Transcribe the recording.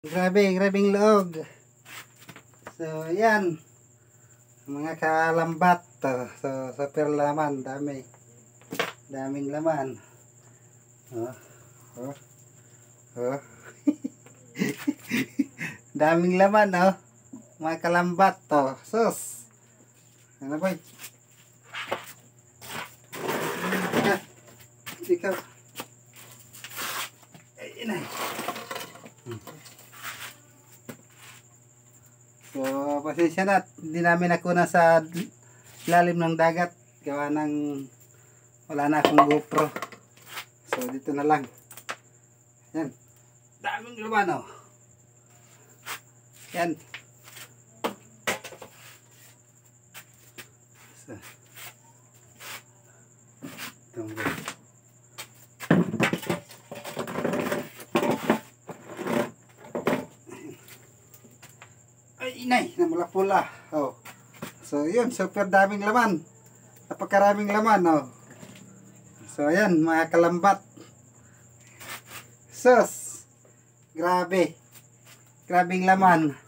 Grabing loob. So, yan. Mga kalambat. So, super laman. Daming laman. Oh. Oh. Oh. Daming laman, oh. Mga kalambat, oh. Sus. Ano ba? Ikaw. Ay, inay. So, pasensya na. Hindi namin nakuna sa lalim ng dagat. Gawa ng wala na akong GoPro. So, dito na lang. Yan. Daming laman, oh. Yan. So, tunggu. Ay, inay, namula-pula. Oh. So, yun, super daming laman. Napakaraming laman, oh. So, ayan, mga kalambat. Sus! Grabe. Grabing laman.